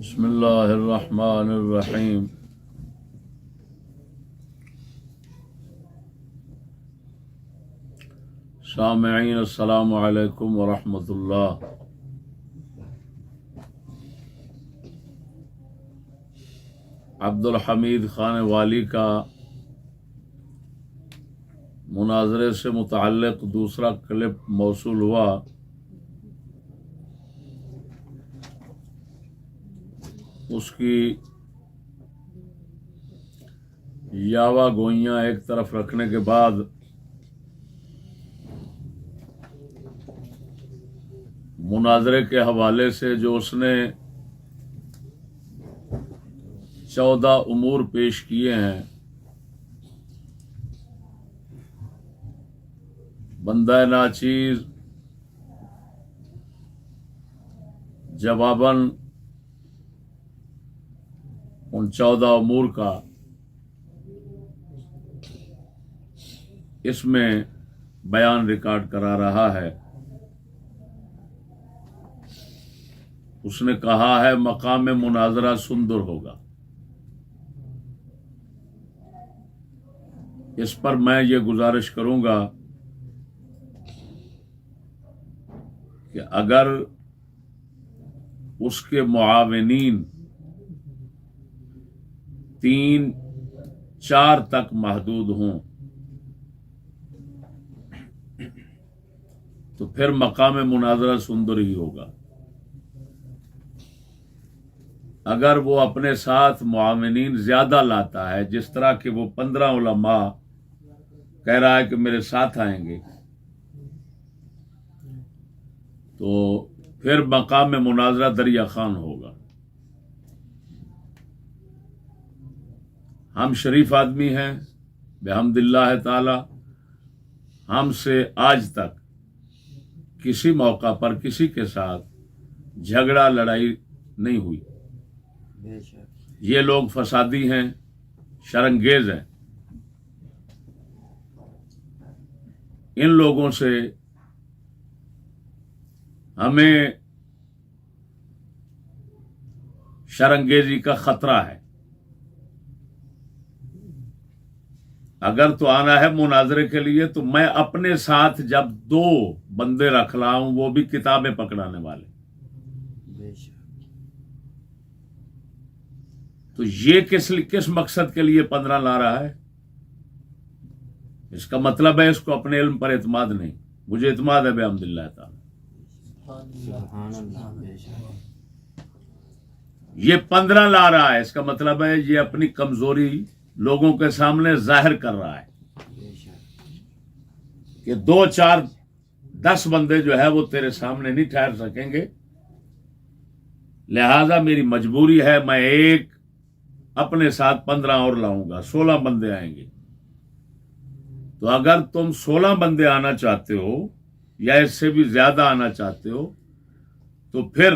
بسم اللہ الرحمن الرحیم۔ سامعین السلام علیکم ورحمۃ اللہ۔ عبدالحمید خان والی کا مناظرے سے متعلق دوسرا کلپ موصول ہوا۔ اس کی یاوا گوئیاں ایک طرف رکھنے کے بعد مناظرے کے حوالے سے جو اس نے 14 امور پیش کیے ہیں، بندہ ناچیز جواباً ان 14 امور کا اس میں بیان ریکارڈ کرا رہا ہے۔ اس نے کہا ہے مقام مناظرہ سندر ہوگا۔ اس پر میں یہ گزارش کروں گا کہ اگر اس کے معاونین 3-4 تک محدود ہوں تو پھر مقام مناظرہ سندر ہی ہوگا۔ اگر وہ اپنے ساتھ معاونین زیادہ لاتا ہے، جس طرح کہ وہ 15 علماء کہہ رہا ہے کہ میرے ساتھ آئیں گے، تو پھر مقام مناظرہ دریا خان ہوگا۔ ہم شریف آدمی ہیں بحمد اللہ تعالی، ہم سے آج تک کسی موقع پر کسی کے ساتھ جھگڑا لڑائی نہیں ہوئی۔ یہ لوگ فسادی ہیں، شرنگیز ہیں۔ ان لوگوں سے ہمیں شرنگیزی کا خطرہ ہے۔ اگر تو آنا ہے مناظرے کے لیے تو میں اپنے ساتھ جب 2 بندے رکھ رہا ہوں، وہ بھی کتابیں پکڑانے والے، تو یہ کس مقصد کے لیے 15 لا رہا ہے؟ اس کا مطلب ہے اس کو اپنے علم پر اعتماد نہیں۔ مجھے اعتماد ہے بحمد اللہ تعالی۔ یہ 15 لا رہا ہے، اس کا مطلب ہے یہ اپنی کمزوری لوگوں کے سامنے ظاہر کر رہا ہے کہ 2-4-10 بندے جو ہے وہ تیرے سامنے نہیں ٹھہر سکیں گے، لہذا میری مجبوری ہے میں ایک اپنے ساتھ 15 اور لاؤں گا، 16 بندے آئیں گے۔ تو اگر تم 16 بندے آنا چاہتے ہو یا اس سے بھی زیادہ آنا چاہتے ہو تو پھر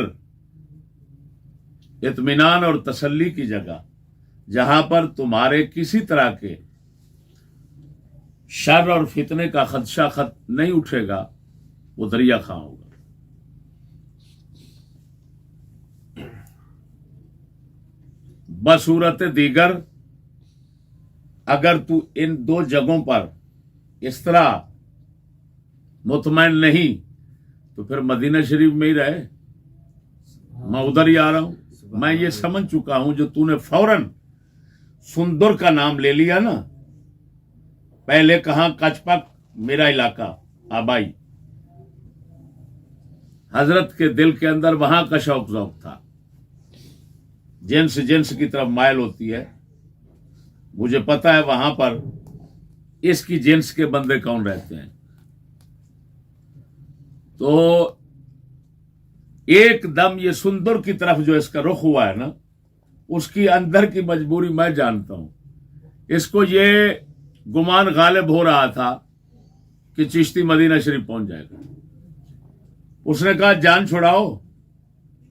اطمینان اور تسلی کی جگہ، جہاں پر تمہارے کسی طرح کے شر اور فتنے کا خدشہ نہیں اٹھے گا، وہ دریا خاں ہوگا۔ بصورت دیگر اگر تو ان 2 جگہوں پر اس طرح مطمئن نہیں تو پھر مدینہ شریف میں ہی رہے، میں ادھر ہی آ رہا ہوں۔ میں یہ سمجھ چکا ہوں جو تو نے فوراً سندر کا نام لے لیا نا، پہلے کہاں کچپک میرا علاقہ آبائی، حضرت کے دل کے اندر وہاں کا شوق ذوق تھا، جنس کی طرف مائل ہوتی ہے۔ مجھے پتا ہے وہاں پر اس کی جنس کے بندے کون رہتے ہیں۔ تو ایک دم یہ سندر کی طرف جو اس کا رخ ہوا ہے نا، اس کی اندر کی مجبوری میں جانتا ہوں۔ اس کو یہ گمان غالب ہو رہا تھا کہ چشتی مدینہ شریف پہنچ جائے گا۔ اس نے کہا جان چھڑاؤ،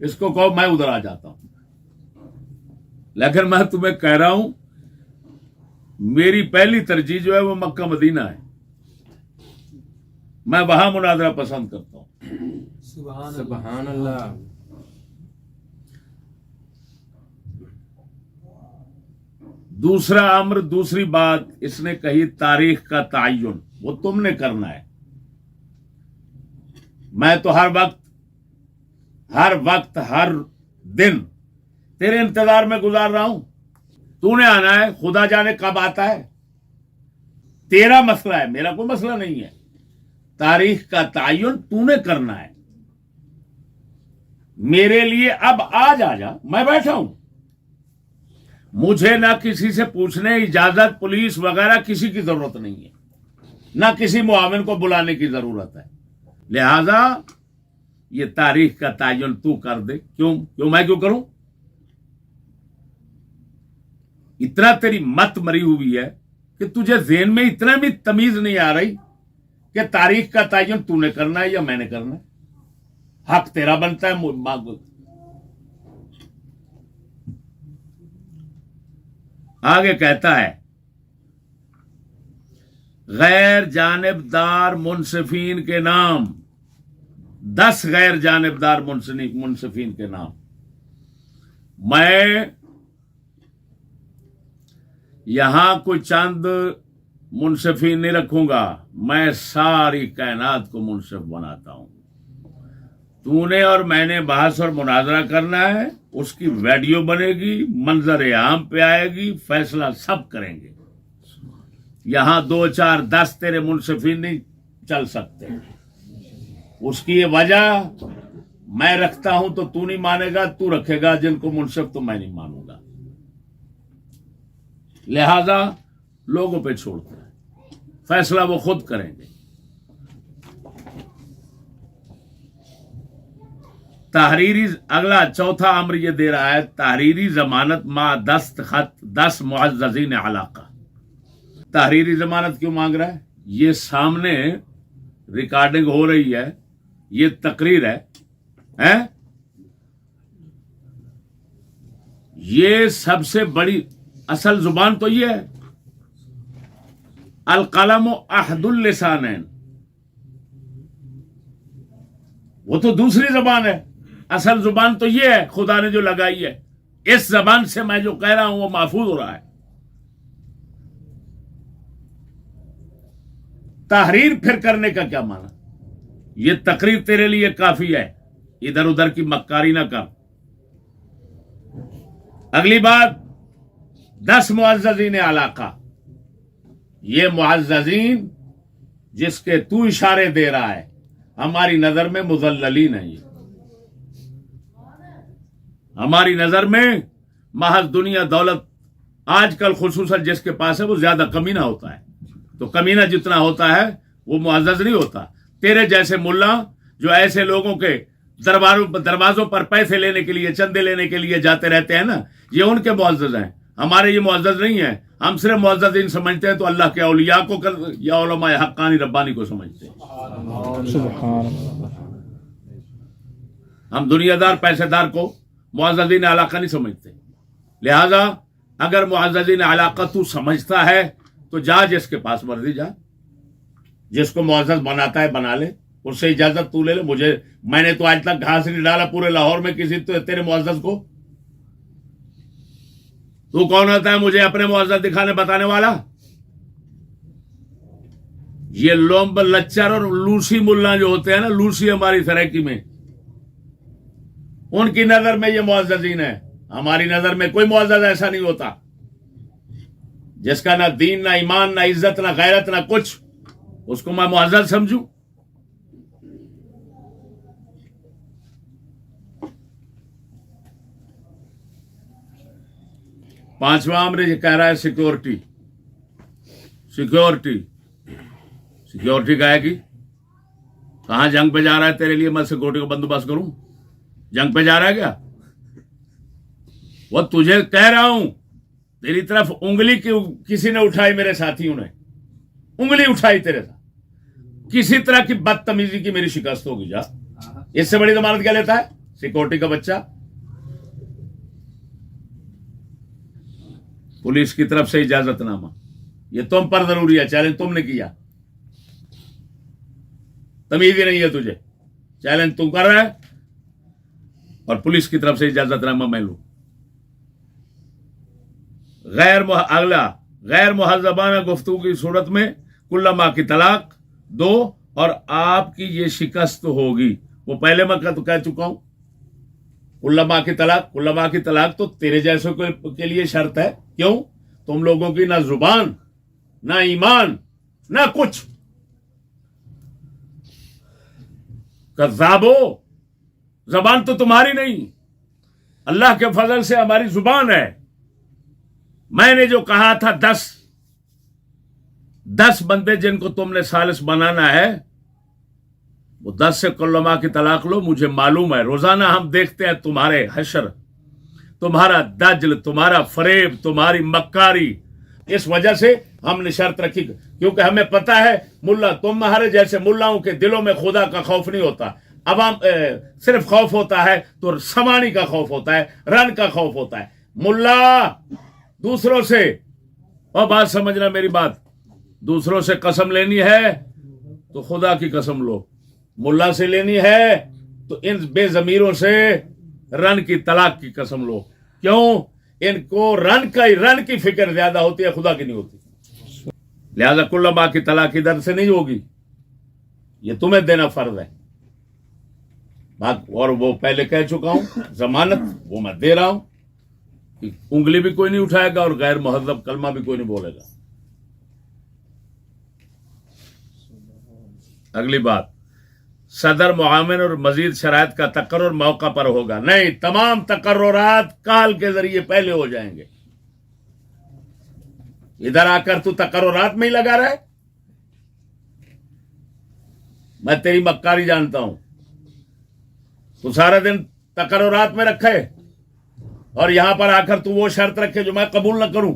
اس کو کہو میں ادھر آ جاتا ہوں۔ لیکن میں تمہیں کہہ رہا ہوں میری پہلی ترجیح جو ہے وہ مکہ مدینہ ہے، میں وہاں مناظرہ پسند کرتا ہوں۔ سبحان اللہ۔ دوسرا امر، دوسری بات اس نے کہی تاریخ کا تعین، وہ تم نے کرنا ہے. میں تو ہر وقت ہر دن تیرے انتظار میں گزار رہا ہوں. تو نے آنا ہے، خدا جانے کب آتا ہے. تیرا مسئلہ ہے، میرا کوئی مسئلہ نہیں ہے. تاریخ کا تعین تو نے کرنا ہے. میرے لیے اب آج آ جا، میں بیٹھا ہوں. مجھے نہ کسی سے پوچھنے اجازت، پولیس وغیرہ کسی کی ضرورت نہیں ہے، نہ کسی معاون کو بلانے کی ضرورت ہے. لہذا یہ تاریخ کا تعین تو کر دے. کیوں میں کیوں کروں؟ اتنا تیری مت مری ہوئی ہے کہ تجھے ذہن میں اتنا بھی تمیز نہیں آ رہی کہ تاریخ کا تعین تو نے کرنا ہے یا میں نے کرنا ہے. حق تیرا بنتا ہے. آگے کہتا ہے غیر جانبدار منصفین کے نام، 10 غیر جانبدار منصفین کے نام. میں یہاں کوئی چند منصفین نہیں رکھوں گا، میں ساری کائنات کو منصف بناتا ہوں. تو نے اور میں نے بحث اور مناظرہ کرنا ہے، اس کی ویڈیو بنے گی، منظر عام پہ آئے گی، فیصلہ سب کریں گے. یہاں 2 4 10 تیرے منصفین نہیں چل سکتے. اس کی یہ وجہ میں رکھتا ہوں تو تو نہیں مانے گا، تو رکھے گا جن کو منصف تو میں نہیں مانوں گا. لہذا لوگوں پہ چھوڑتے ہیں، فیصلہ وہ خود کریں گے. تحریری اگلا چوتھا امر یہ دے رہا ہے، تحریری ضمانت ما دستخط 10 معززین علاقہ. تحریری ضمانت کیوں مانگ رہا ہے؟ یہ سامنے ریکارڈنگ ہو رہی ہے، یہ تقریر ہے. یہ سب سے بڑی اصل زبان تو یہ ہے. القلم احد اللسانین، وہ تو دوسری زبان ہے. اصل زبان تو یہ ہے، خدا نے جو لگائی ہے. اس زبان سے میں جو کہہ رہا ہوں وہ محفوظ ہو رہا ہے. تحریر پھر کرنے کا کیا مانا؟ یہ تقریر تیرے لیے کافی ہے، ادھر ادھر کی مکاری نہ کر. اگلی بات 10 معززین علاقہ. یہ معززین جس کے تو اشارے دے رہا ہے ہماری نظر میں مذللین ہیں. یہ ہماری نظر میں محض دنیا دولت آج کل خصوصاً جس کے پاس ہے وہ زیادہ کمینہ ہوتا ہے. تو کمینہ جتنا ہوتا ہے وہ معزز نہیں ہوتا. تیرے جیسے ملا جو ایسے لوگوں کے دروازوں پر پیسے لینے کے لیے، چندے لینے کے لیے جاتے رہتے ہیں نا، یہ ان کے معزز ہیں. ہمارے یہ معزز نہیں ہیں. ہم صرف معززین سمجھتے ہیں تو اللہ کے اولیاء کو یا علماء حقانی ربانی کو سمجھتے ہیں. ہم دنیا دار پیسے دار کو معززین علاقہ نہیں سمجھتے. لہذا اگر معززین علاقہ تو سمجھتا ہے تو جا جس کے پاس مرضی جا، جس کو معزز بناتا ہے بنا لے، اس سے اجازت تو لے لے. میں نے تو آج تک گھاس نہیں ڈالا پورے لاہور میں کسی تو تیرے معزز کو. تو کون ہوتا ہے مجھے اپنے معزز دکھانے بتانے والا؟ یہ لومب لچر اور لوسی ملا جو ہوتے ہیں نا، لوسی ہماری سرائکی میں، ان کی نظر میں یہ معززین ہے. ہماری نظر میں کوئی معزز ایسا نہیں ہوتا جس کا نہ دین، نہ ایمان، نہ عزت، نہ غیرت، نہ کچھ، اس کو میں معزز سمجھوں. پانچواں امر یہ کہہ رہا ہے سیکورٹی. سیکورٹی کہے گی کہاں جنگ پہ جا رہا ہے تیرے لیے میں سیکورٹی کا بندوبست کروں؟ جنگ پہ جا رہا ہے کیا؟ وہ تجھے کہہ رہا ہوں، تیری طرف انگلی کسی نے اٹھائی، میرے ساتھیوں نے انگلی اٹھائی تیرے ساتھ، کسی طرح کی بدتمیزی کی میری شکست ہوگی. جا، اس سے بڑی ضمانت کیا لیتا ہے سیکورٹی کا بچہ؟ پولیس کی طرف سے اجازت نامہ، یہ تم پر ضروری ہے، چیلنج تم نے کیا، تمیز ہی نہیں ہے تجھے. چیلنج تم کر رہا ہے اور پولیس کی طرف سے اجازت نامہ میں لوں. اگلا غیر مہذبانہ گفتگو کی صورت میں کلما کی طلاق دو اور آپ کی یہ شکست ہوگی. وہ پہلے میں کہہ چکا ہوں. کلما کی طلاق تو تیرے جیسوں کے لیے شرط ہے. کیوں؟ تم لوگوں کی نہ زبان نہ ایمان نہ کچھ. کذابو، زبان تو تمہاری نہیں، اللہ کے فضل سے ہماری زبان ہے. میں نے جو کہا تھا 10 بندے جن کو تم نے ثالث بنانا ہے، وہ 10 سے کلما کی طلاق لو. مجھے معلوم ہے روزانہ ہم دیکھتے ہیں تمہارے حشر، تمہارا دجل، تمہارا فریب، تمہاری مکاری. اس وجہ سے ہم نے شرط رکھی، کیونکہ ہمیں پتا ہے ملا تمہارے جیسے ملاؤں کے دلوں میں خدا کا خوف نہیں ہوتا. عوام صرف خوف ہوتا ہے تو سمانی کا خوف ہوتا ہے، رن کا خوف ہوتا ہے. ملا دوسروں سے، اور بات سمجھنا میری بات، دوسروں سے قسم لینی ہے تو خدا کی قسم لو. ملا سے لینی ہے تو ان بے ضمیروں سے رن کی طلاق کی قسم لو. کیوں؟ ان کو رن کی فکر زیادہ ہوتی ہے، خدا کی نہیں ہوتی. لہذا کلما کی طلاق ادھر سے نہیں ہوگی، یہ تمہیں دینا فرض ہے. اور وہ پہلے کہہ چکا ہوں، ضمانت وہ میں دے رہا ہوں کہ انگلی بھی کوئی نہیں اٹھائے گا اور غیر مہذب کلمہ بھی کوئی نہیں بولے گا. اگلی بات، صدر معاون اور مزید شرائط کا تقرر موقع پر ہوگا. نہیں، تمام تقررات کال کے ذریعے پہلے ہو جائیں گے. ادھر آ کر تو تقررات میں ہی لگا رہے. میں تیری مکاری جانتا ہوں. تو سارا دن تقررات میں رکھے اور یہاں پر آ کر تو وہ شرط رکھے جو میں قبول نہ کروں،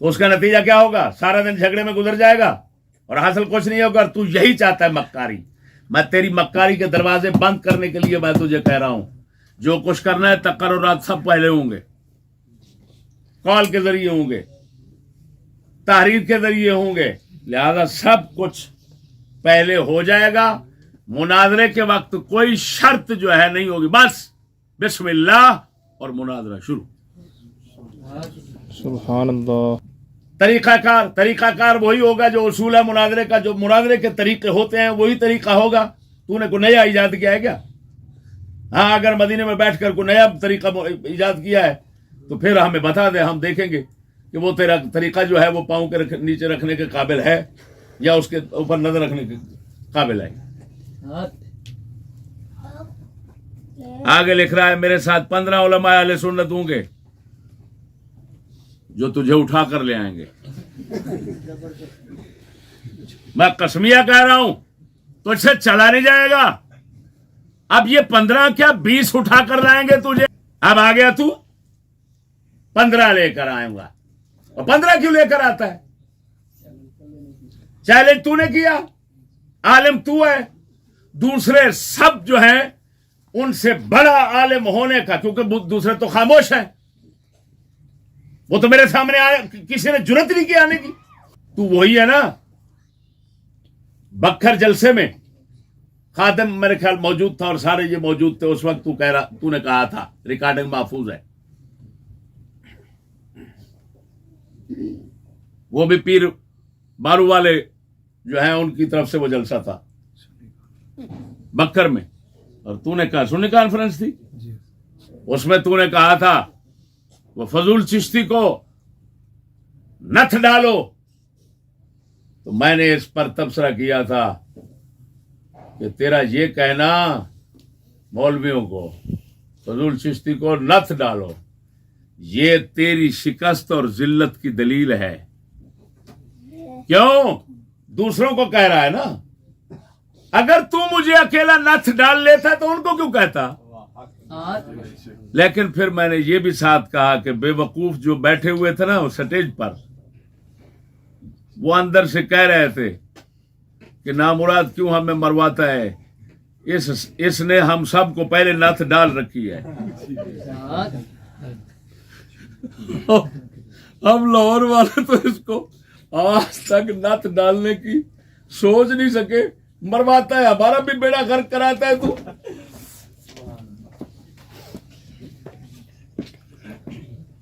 تو اس کا نتیجہ کیا ہوگا؟ سارا دن جھگڑے میں گزر جائے گا اور حاصل کچھ نہیں ہوگا. تو یہی چاہتا ہے مکاری. میں تیری مکاری کے دروازے بند کرنے کے لیے میں تجھے کہہ رہا ہوں، جو کچھ کرنا ہے تقررات سب پہلے ہوں گے، کال کے ذریعے ہوں گے، تحریر کے ذریعے ہوں گے. لہذا سب کچھ پہلے ہو جائے گا. مناظرے کے وقت کوئی شرط جو ہے نہیں ہوگی، بس بسم اللہ اور مناظرہ شروع. سبحان اللہ. طریقہ کار وہی ہوگا جو اصول ہے مناظرے کا. جو مناظرے کے طریقے ہوتے ہیں وہی طریقہ ہوگا. تو نے کوئی نیا ایجاد کیا ہے کیا؟ ہاں، اگر مدینے میں بیٹھ کر کوئی نیا طریقہ ایجاد کیا ہے تو پھر ہمیں بتا دے، ہم دیکھیں گے کہ وہ تیرا طریقہ جو ہے وہ پاؤں کے نیچے رکھنے کے قابل ہے یا اس کے اوپر نظر رکھنے کے قابل ہے. آگے لکھ رہا ہے، میرے ساتھ 15 علماء اہل سنت ہوں گے جو تجھے اٹھا کر لے آئیں گے. میں قسمیہ کہہ رہا ہوں، تجھ سے چلا نہیں جائے گا. اب یہ 15 کیا 20 اٹھا کر لائیں گے تجھے. اب آ گیا تو 15 لے کر آئیں گا. اور 15 کیوں لے کر آتا ہے؟ چیلنج تو نے کیا، عالم تو ہے. دوسرے سب جو ہیں ان سے بڑا عالم ہونے کا، کیونکہ دوسرے تو خاموش ہیں، وہ تو میرے سامنے آئے، کسی نے جرت نہیں کی آنے کی. تو وہی ہے نا. بکھر جلسے میں خادم میرے خیال موجود تھا اور سارے یہ موجود تھے. اس وقت تو نے کہا تھا، ریکارڈنگ محفوظ ہے، وہ بھی پیر بارو والے جو ہیں ان کی طرف سے وہ جلسہ تھا بکر میں. اور تو نے کہا، سنی کانفرنس تھی، اس میں تو نے کہا تھا وہ فضول چشتی کو نتھ ڈالو. تو میں نے اس پر تبصرہ کیا تھا کہ تیرا یہ کہنا مولویوں کو فضول چشتی کو نتھ ڈالو، یہ تیری شکست اور ذلت کی دلیل ہے. کیوں؟ دوسروں کو کہہ رہا ہے نا. اگر تو مجھے اکیلا نتھ ڈال لیتا تو ان کو کیوں کہتا؟ لیکن پھر میں نے یہ بھی ساتھ کہا کہ بے وقوف جو بیٹھے ہوئے تھے نا سٹیج پر، وہ اندر سے کہہ رہے تھے کہ نامراد کیوں ہمیں مرواتا ہے، اس نے ہم سب کو پہلے نتھ ڈال رکھی ہے. ہم لاہور والے تو اس کو آج تک نتھ ڈالنے کی سوچ نہیں سکے. مرواتا ہے، ہمارا بھی بیڑا غرق کراتا ہے. تو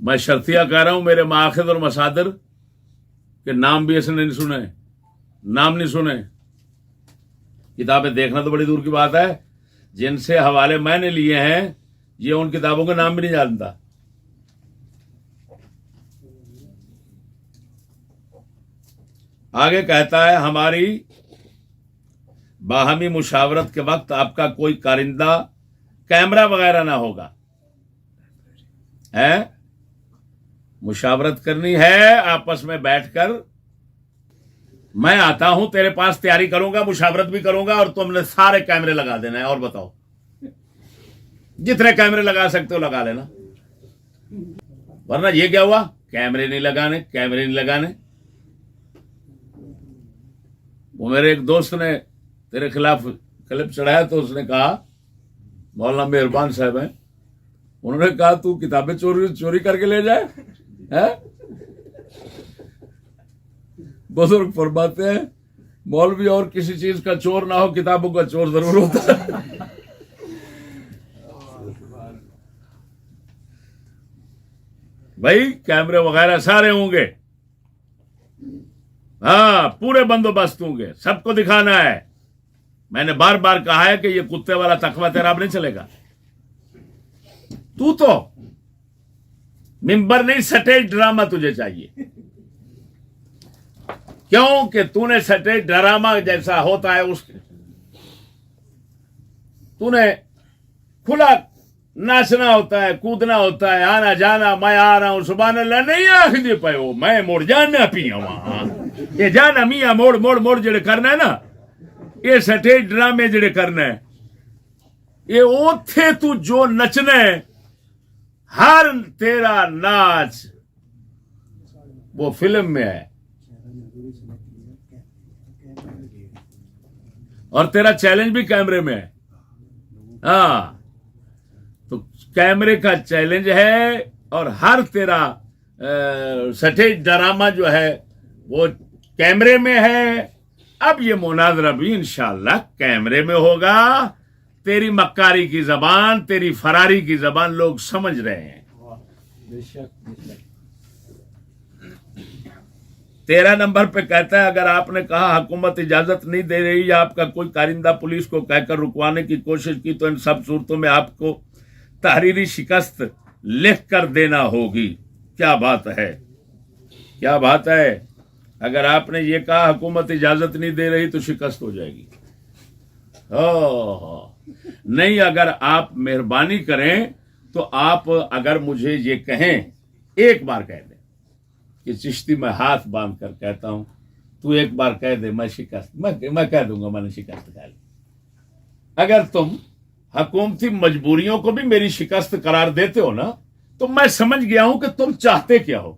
میں شرطیہ کہہ رہا ہوں میرے مآخذ اور مصادر کے نام بھی اس نے نہیں سنے، نام نہیں سنے. کتابیں دیکھنا تو بڑی دور کی بات ہے، جن سے حوالے میں نے لیے ہیں یہ ان کتابوں کے نام بھی نہیں جانتا. آگے کہتا ہے ہماری باہمی مشاورت کے وقت آپ کا کوئی کارندہ کیمرہ وغیرہ نہ ہوگا. ہے مشاورت کرنی ہے آپس میں بیٹھ کر. میں آتا ہوں تیرے پاس، تیاری کروں گا، مشاورت بھی کروں گا، اور تم نے سارے کیمرے لگا دینا ہے. اور بتاؤ، جتنے کیمرے لگا سکتے ہو لگا لینا، ورنہ یہ کیا ہوا؟ کیمرے نہیں لگانے، کیمرے نہیں لگانے. وہ میرے ایک دوست نے تیرے خلاف کلپ چڑھایا تو اس نے کہا، مولانا مہربان صاحب ہیں، انہوں نے کہا تو کتابیں چوری کر کے لے جائے. بزرگ فرماتے ہیں مولوی اور کسی چیز کا چور نہ ہو، کتابوں کا چور ضرور ہوتا ہے. بھائی کیمرے وغیرہ سارے ہوں گے، ہاں پورے بندوبست ہوں گے، سب کو دکھانا ہے. میں نے بار بار کہا ہے کہ یہ کتے والا تقوی تیرا اب نہیں چلے گا. تو ممبر نہیں، سٹیج ڈرامہ تجھے چاہیے. کیوں کہ تو نے سٹیج ڈرامہ جیسا ہوتا ہے تو نے کھلا ناچنا ہوتا ہے، کودنا ہوتا ہے، آنا جانا. میں آ رہا ہوں سبحان اللہ نہیں آخری پہ ہو، میں موڑ جانا پیا وہاں. یہ جانا میاں موڑ موڑ موڑ جڑے کرنا ہے نا، یہ سٹیج ڈرامے جڑے کرنا ہے، یہ اوتھے تو جو نچنا ہے، ہر تیرا ناچ وہ فلم میں ہے، اور تیرا چیلنج بھی کیمرے میں ہے. ہاں تو کیمرے کا چیلنج ہے، اور ہر تیرا سٹیج ڈرامہ جو ہے وہ کیمرے میں ہے. اب یہ مناظرہ بھی انشاءاللہ کیمرے میں ہوگا. تیری مکاری کی زبان، تیری فراری کی زبان لوگ سمجھ رہے ہیں. 13 نمبر پہ کہتا ہے اگر آپ نے کہا حکومت اجازت نہیں دے رہی یا آپ کا کوئی کارندہ پولیس کو کہہ کر رکوانے کی کوشش کی تو ان سب صورتوں میں آپ کو تحریری شکست لکھ کر دینا ہوگی. کیا بات ہے، کیا بات ہے. اگر آپ نے یہ کہا حکومت اجازت نہیں دے رہی تو شکست ہو جائے گی. نہیں، اگر آپ مہربانی کریں تو آپ اگر مجھے یہ کہیں، ایک بار کہہ دیں کہ چشتی میں ہاتھ باندھ کر کہتا ہوں، تو ایک بار کہہ دے میں شکست، میں کہہ دوں گا میں نے شکست کھا لی. اگر تم حکومتی مجبوریوں کو بھی میری شکست قرار دیتے ہو نا، تو میں سمجھ گیا ہوں کہ تم چاہتے کیا ہو.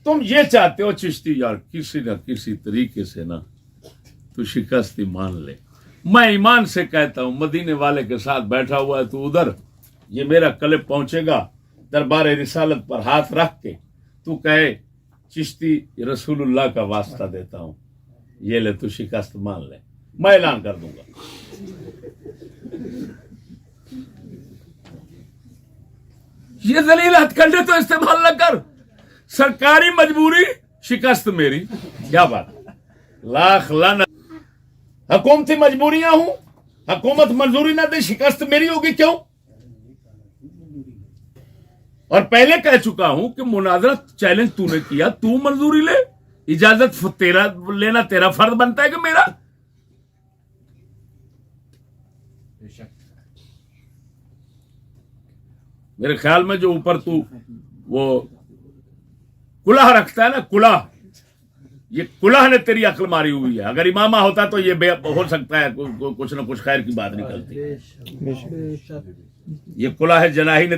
تم یہ چاہتے ہو چشتی یار کسی نہ کسی طریقے سے نا تو شکست ہی مان لے. میں ایمان سے کہتا ہوں مدینے والے کے ساتھ بیٹھا ہوا ہے تو ادھر، یہ میرا کلپ پہنچے گا دربار رسالت پر ہاتھ رکھ کے تو کہے چشتی رسول اللہ کا واسطہ دیتا ہوں، یہ لے تو شکست مان لے. میں اعلان کر دوں گا. یہ ذلیل ہتھ کنڈے تو استعمال نہ کر، سرکاری مجبوری شکست میری. کیا بات، لاکھ لعنت. حکومتی مجبوریاں ہوں، حکومت منظوری نہ دے، شکست میری ہوگی. کیوں؟ اور پہلے کہہ چکا ہوں کہ مناظرہ چیلنج تو نے کیا، تو منظوری لے. اجازت تیرا لینا تیرا فرض بنتا ہے کہ میرا. میرے خیال میں جو اوپر تو وہ کلہ رکھتا ہے نا، کلہ، یہ کلہ نے تیری عقل ماری ہوئی ہے. اگر امامہ ہوتا تو یہ ہو سکتا ہے کچھ نہ کچھ خیر کی بات نکلتی. یہ کلہ ہے جناحی نے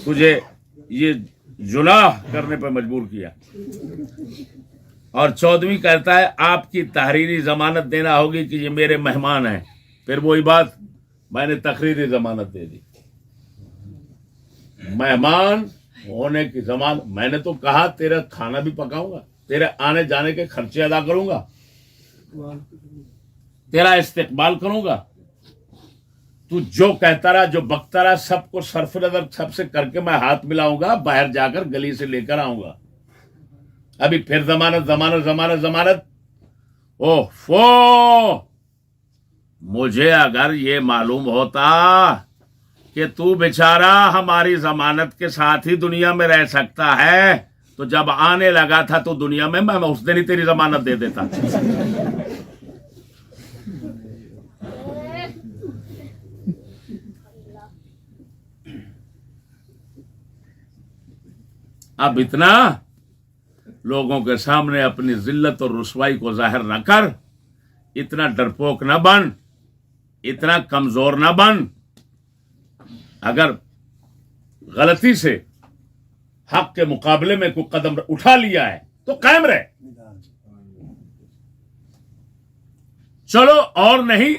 تجھے یہ جناح کرنے پہ مجبور کیا. اور 14ویں کہتا ہے آپ کی تحریری ضمانت دینا ہوگی کہ یہ میرے مہمان ہیں. پھر وہی بات، میں نے تقریری ضمانت دے دی. مہمان ہونے کی ضمانت، میں نے تو کہا تیرا کھانا بھی پکاؤں گا، تیرے آنے جانے کے خرچے ادا کروں گا، تیرا استقبال کروں گا. تو جو کہتا رہا جو بکتا رہا سب کو صرف نظر سب سے کر کے میں ہاتھ ملاؤں گا, باہر جا کر گلی سے لے کر آؤں گا. ابھی پھر ضمانت ضمانت ضمانت ضمانت. اوہ فو, مجھے اگر یہ معلوم ہوتا کہ تو بیچارہ ہماری ضمانت کے ساتھ ہی دنیا میں رہ سکتا ہے تو جب آنے لگا تھا تو دنیا میں اس دن ہی تیری ضمانت دے دیتا. اب اتنا لوگوں کے سامنے اپنی ذلت اور رسوائی کو ظاہر نہ کر, اتنا ڈرپوک نہ بن, اتنا کمزور نہ بن. اگر غلطی سے حق کے مقابلے میں کوئی قدم اٹھا لیا ہے تو قائم رہے. چلو اور نہیں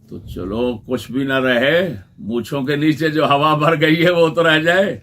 تو چلو کچھ بھی نہ رہے, مونچھوں کے نیچے جو ہوا بھر گئی ہے وہ تو رہ جائے.